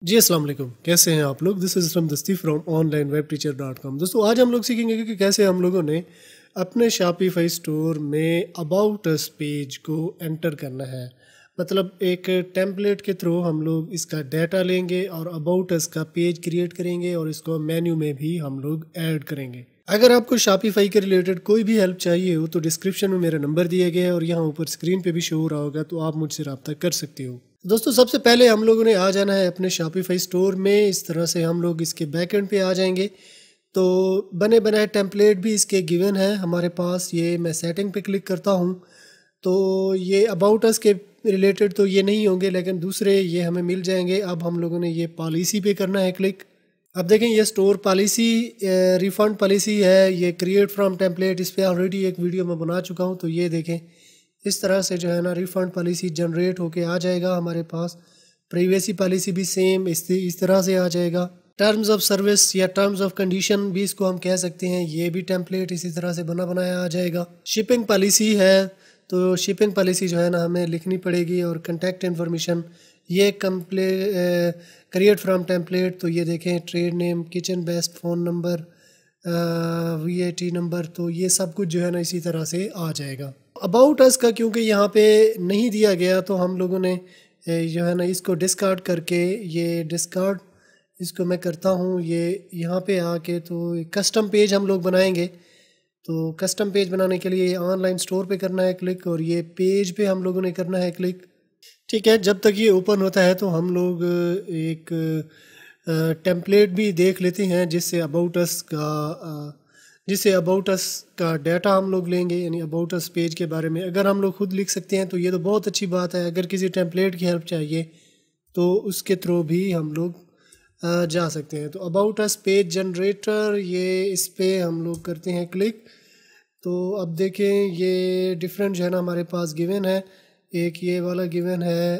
जी अस्सलाम वालेकुम, कैसे हैं आप लोग। दिस इज़ रम दस्ती फ्रॉम onlineWebTeacher.com। दोस्तों आज हम लोग सीखेंगे कि कैसे हम लोगों ने अपने शॉपिफाई स्टोर में अबाउट अस पेज को एंटर करना है। मतलब एक टेम्पलेट के थ्रू हम लोग इसका डाटा लेंगे और अबाउट अस का पेज क्रिएट करेंगे और इसको मेन्यू में भी हम लोग ऐड करेंगे। अगर आपको शॉपिफाई के रिलेटेड कोई भी हेल्प चाहिए हो तो डिस्क्रिप्शन में मेरा नंबर दिया गया है और यहाँ ऊपर स्क्रीन पे भी शो हो रहा होगा, तो आप मुझसे रब्ता कर सकते हो। दोस्तों सबसे पहले हम लोगों ने आ जाना है अपने शॉपिफाई स्टोर में। इस तरह से हम लोग इसके बैकएंड पे आ जाएंगे तो बने बनाए टेम्पलेट भी इसके गिवन है हमारे पास। ये मैं सेटिंग पे क्लिक करता हूँ तो ये अबाउट अस के रिलेटेड तो ये नहीं होंगे, लेकिन दूसरे ये हमें मिल जाएंगे। अब हम लोगों ने ये पॉलिसी पे करना है क्लिक। अब देखें ये स्टोर पॉलिसी रिफ़ंड पॉलिसी है, ये क्रिएट फ्रॉम टेम्पलेट, इस पर ऑलरेडी एक वीडियो मैं बना चुका हूँ। तो ये देखें इस तरह से जो है ना रिफ़ंड पॉलिसी जनरेट होके आ जाएगा हमारे पास। प्रीवियसी पॉलिसी भी सेम इस तरह से आ जाएगा। टर्म्स ऑफ सर्विस या टर्म्स ऑफ कंडीशन भी इसको हम कह सकते हैं, ये भी टेम्पलेट इसी तरह से बना बनाया आ जाएगा। शिपिंग पॉलिसी है तो शिपिंग पॉलिसी जो है ना हमें लिखनी पड़ेगी। और कंटैक्ट इन्फॉर्मेशन ये क्रिएट फ्रॉम टेम्पलेट, तो ये देखें trade name, kitchen best, phone number, VAT number, तो ये सब कुछ जो है ना इसी तरह से आ जाएगा। अबाउट अस का क्योंकि यहाँ पे नहीं दिया गया तो हम लोगों ने जो है ना इसको डिस्कार्ड करके, ये डिस्कार्ड इसको मैं करता हूँ। ये यहाँ पे आके तो कस्टम पेज हम लोग बनाएंगे। तो कस्टम पेज बनाने के लिए ऑनलाइन स्टोर पे करना है क्लिक और ये पेज पे हम लोगों ने करना है क्लिक। ठीक है, जब तक ये ओपन होता है तो हम लोग एक टेम्पलेट भी देख लेते हैं जिससे अबाउट अस का डाटा हम लोग लेंगे, यानी अबाउट अस पेज के बारे में। अगर हम लोग खुद लिख सकते हैं तो ये तो बहुत अच्छी बात है। अगर किसी टेम्पलेट की हेल्प चाहिए तो उसके थ्रू भी हम लोग जा सकते हैं। तो अबाउट अस पेज जनरेटर, ये इस पे हम लोग करते हैं क्लिक। तो अब देखें ये डिफरेंट जो है ना हमारे पास गिवन है। एक ये वाला गिवन है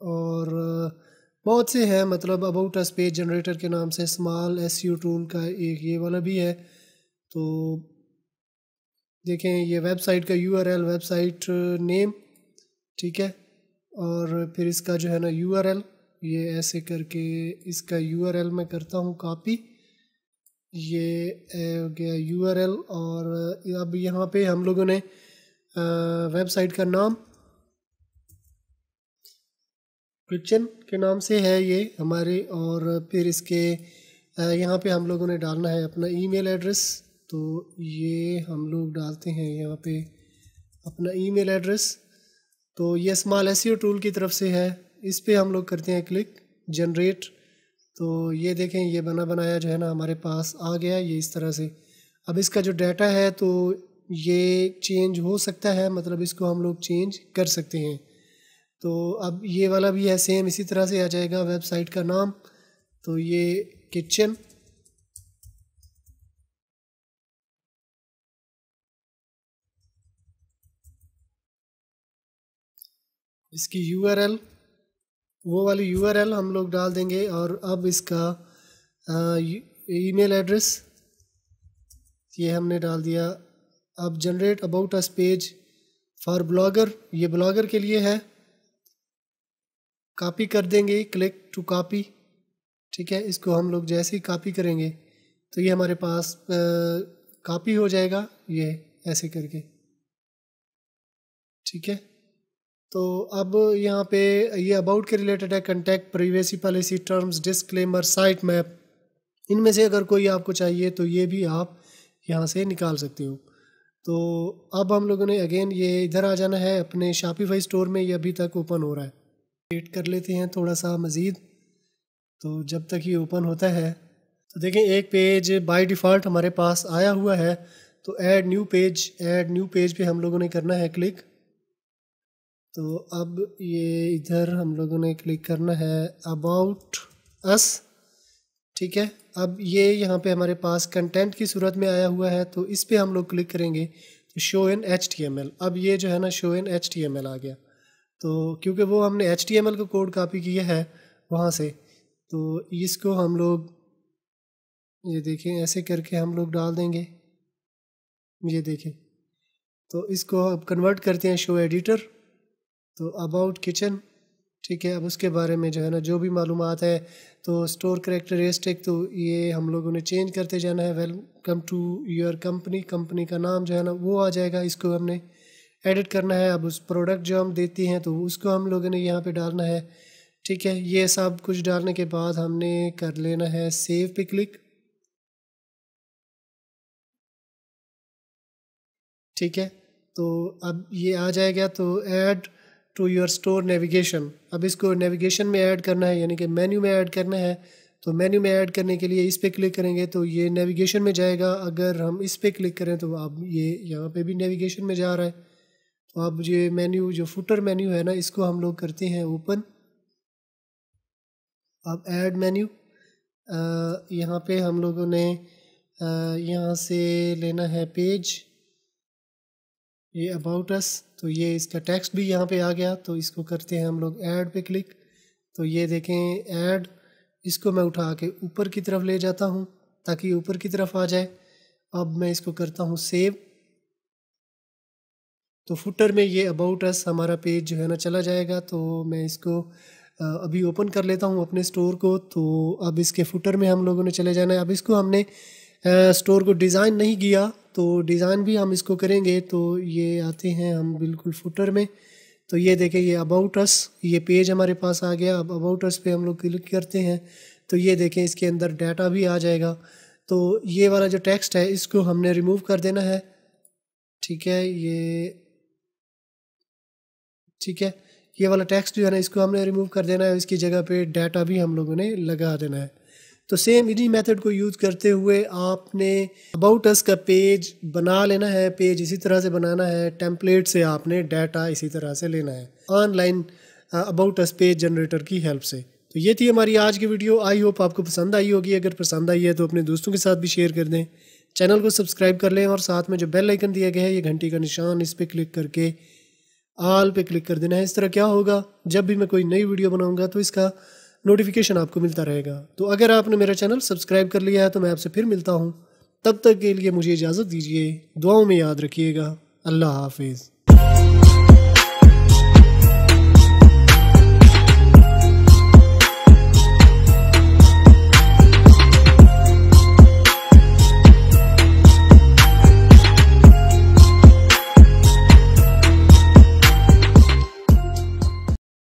और बहुत से हैं, मतलब अबाउट अस पेज जनरेटर के नाम से। स्मॉल SEO टूल का एक ये वाला भी है। तो देखें ये वेबसाइट का URL, वेबसाइट नेम, ठीक है। और फिर इसका जो है ना URL, ये ऐसे करके इसका URL मैं करता हूँ कॉपी। ये हो गया URL। और अब यहाँ पे हम लोगों ने वेबसाइट का नाम किचन के नाम से है ये हमारे। और फिर इसके यहाँ पे हम लोगों ने डालना है अपना ईमेल एड्रेस। तो ये हम लोग डालते हैं यहाँ पे अपना ईमेल एड्रेस। तो ये स्मॉल SEO टूल की तरफ से है, इस पे हम लोग करते हैं क्लिक जनरेट। तो ये देखें ये बना बनाया जो है ना हमारे पास आ गया ये इस तरह से। अब इसका जो डाटा है तो ये चेंज हो सकता है, मतलब इसको हम लोग चेंज कर सकते हैं। तो अब ये वाला भी है सेम इसी तरह से आ जाएगा। वेबसाइट का नाम तो ये किचन, इसकी URL, वो वाली URL हम लोग डाल देंगे। और अब इसका ईमेल एड्रेस ये हमने डाल दिया। अब generate about us page for blogger, ये ब्लॉगर के लिए है। कॉपी कर देंगे क्लिक टू कॉपी, ठीक है। इसको हम लोग जैसे ही कॉपी करेंगे तो ये हमारे पास कॉपी हो जाएगा, ये ऐसे करके, ठीक है। तो अब यहाँ पे ये अबाउट के रिलेटेड है। Contact, privacy policy, terms, disclaimer, site map, इनमें से अगर कोई आपको चाहिए तो ये भी आप यहाँ से निकाल सकते हो। तो अब हम लोगों ने अगेन ये इधर आ जाना है अपने शॉपिफाई स्टोर में। ये अभी तक ओपन हो रहा है, वेट कर लेते हैं थोड़ा सा मज़ीद। तो जब तक ये ओपन होता है तो देखें एक पेज बाय डिफ़ॉल्ट हमारे पास आया हुआ है। तो ऐड न्यू पेज पे हम लोगों ने करना है क्लिक। तो अब ये इधर हम लोगों ने क्लिक करना है अबाउट अस, ठीक है। अब ये यहाँ पे हमारे पास कंटेंट की सूरत में आया हुआ है तो इस पे हम लोग क्लिक करेंगे तो शो इन HTML। अब ये जो है ना शो इन HTML आ गया। तो क्योंकि वो हमने HTML का कोड कॉपी किया है वहाँ से, तो इसको हम लोग ये देखें ऐसे करके हम लोग डाल देंगे। ये देखें तो इसको अब कन्वर्ट करते हैं शो एडिटर। तो अबाउट किचन ठीक है, अब उसके बारे में जो है ना जो भी मालूमात है, तो स्टोर करैक्टरिस्टिक तो ये हम लोगों ने चेंज करते जाना है। Welcome to your company, company का नाम जो है ना वो आ जाएगा, इसको हमने एडिट करना है। अब उस प्रोडक्ट जो हम देते हैं तो उसको हम लोगों ने यहाँ पे डालना है। ठीक है, ये सब कुछ डालने के बाद हमने कर लेना है सेव पे क्लिक। ठीक है, तो अब ये आ जाएगा। तो add to your store navigation, अब इसको नेविगेशन में ऐड करना है, यानी कि मेन्यू में ऐड करना है। तो मेन्यू में ऐड करने के लिए इस पे क्लिक करेंगे तो ये नेविगेशन में जाएगा। अगर हम इस पे क्लिक करें तो अब ये यहाँ पे भी नेविगेशन में जा रहा है। तो अब ये मेन्यू जो फुटर मेन्यू है ना, इसको हम लोग करते हैं ओपन। अब ऐड मेन्यू, यहाँ पे हम लोगों ने यहाँ से लेना है पेज, ये अबाउट अस। तो ये इसका टेक्स्ट भी यहाँ पे आ गया। तो इसको करते हैं हम लोग ऐड पे क्लिक। तो ये देखें ऐड, इसको मैं उठा के ऊपर की तरफ ले जाता हूँ ताकि ऊपर की तरफ आ जाए। अब मैं इसको करता हूँ सेव। तो फुटर में ये अबाउट अस हमारा पेज जो है ना चला जाएगा। तो मैं इसको अभी ओपन कर लेता हूँ अपने स्टोर को। तो अब इसके फुटर में हम लोगों ने चले जाना है। अब इसको हमने स्टोर को डिज़ाइन नहीं किया, तो डिज़ाइन भी हम इसको करेंगे। तो ये आते हैं हम बिल्कुल फुटर में। तो ये देखें ये अबाउट अस, ये पेज हमारे पास आ गया। अब अबाउट अस पे हम लोग क्लिक करते हैं तो ये देखें इसके अंदर डाटा भी आ जाएगा। तो ये वाला जो टेक्स्ट है इसको हमने रिमूव कर देना है। ठीक है, ठीक है, ये वाला टेक्स्ट जो है ना इसको हमने रिमूव कर देना है। इसकी जगह पे डाटा भी हम लोगों ने लगा देना है। तो सेम इन्हीं मेथड को यूज़ करते हुए आपने अबाउट अस का पेज बना लेना है। पेज इसी तरह से बनाना है, टेम्पलेट से आपने डाटा इसी तरह से लेना है online about us page generator की हेल्प से। तो ये थी हमारी आज की वीडियो। आई होप आपको पसंद आई होगी। अगर पसंद आई है तो अपने दोस्तों के साथ भी शेयर कर दें, चैनल को सब्सक्राइब कर लें और साथ में जो बेल आइकन दिया गया है ये घंटी का निशान, इस पर क्लिक करके ऑल पे क्लिक कर देना है। इस तरह क्या होगा, जब भी मैं कोई नई वीडियो बनाऊंगा तो इसका नोटिफिकेशन आपको मिलता रहेगा। तो अगर आपने मेरा चैनल सब्सक्राइब कर लिया है तो मैं आपसे फिर मिलता हूँ। तब तक के लिए मुझे इजाज़त दीजिए। दुआओं में याद रखिएगा। अल्लाह हाफिज़।